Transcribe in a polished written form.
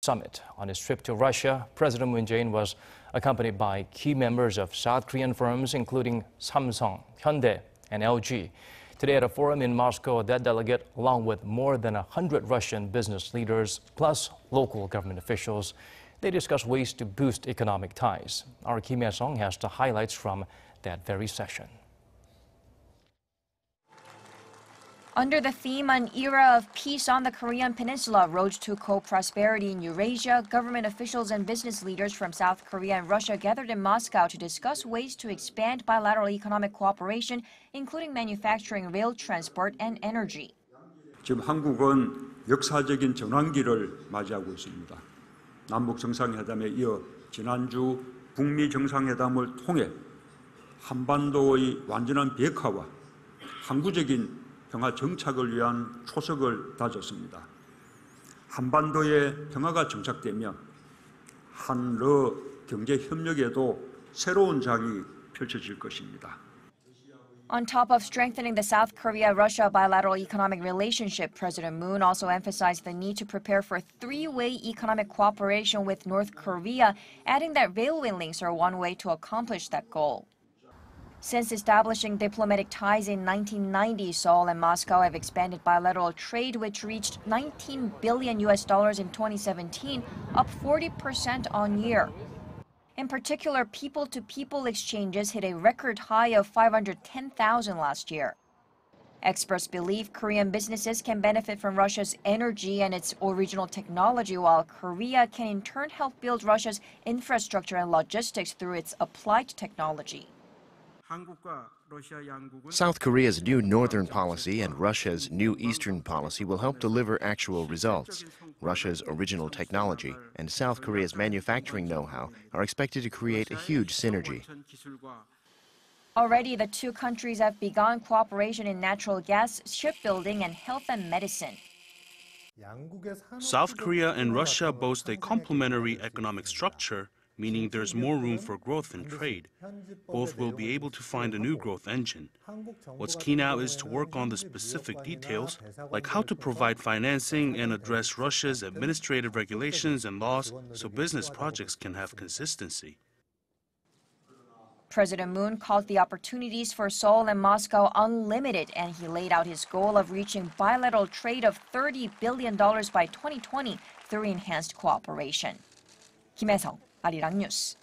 summit. On his trip to Russia, President Moon Jae-in was accompanied by key members of South Korean firms, including Samsung, Hyundai, and LG. Today at a forum in Moscow, that delegate, along with more than 100 Russian business leaders, plus local government officials, they discussed ways to boost economic ties. Our Kim Hyesung has the highlights from that very session. Under the theme An Era of Peace on the Korean Peninsula, Road to Co-Prosperity in Eurasia, government officials and business leaders from South Korea and Russia gathered in Moscow to discuss ways to expand bilateral economic cooperation, including manufacturing, rail transport, and energy. 지금 한국은 역사적인 전환기를 맞이하고 있습니다. 남북 정상회담에 이어 지난주 북미 정상회담을 통해 한반도의 완전한 비핵화와 항구적인 평화 정착을 위한 초석을 다졌습니다. 한반도의 평화가 정착되면 한러 경제 협력에도 새로운 장이 펼쳐질 것입니다. On top of strengthening the South Korea-Russia bilateral economic relationship, President Moon also emphasized the need to prepare for three-way economic cooperation with North Korea, adding that railway links are one way to accomplish that goal. Since establishing diplomatic ties in 1990, Seoul and Moscow have expanded bilateral trade, which reached $19 billion in 2017, up 40% on year. In particular, people-to-people exchanges hit a record high of 510,000 last year. Experts believe Korean businesses can benefit from Russia's energy and its original technology, while Korea can in turn help build Russia's infrastructure and logistics through its applied technology. South Korea's new northern policy and Russia's new eastern policy will help deliver actual results. Russia's original technology and South Korea's manufacturing know-how are expected to create a huge synergy. Already, the two countries have begun cooperation in natural gas, shipbuilding, and health and medicine. South Korea and Russia boast a complementary economic structure, meaning there's more room for growth and trade. Both will be able to find a new growth engine. What's key now is to work on the specific details, like how to provide financing and address Russia's administrative regulations and laws so business projects can have consistency. President Moon called the opportunities for Seoul and Moscow unlimited, and he laid out his goal of reaching bilateral trade of $30 billion by 2020 through enhanced cooperation. Kim Hyesung, Arirang News.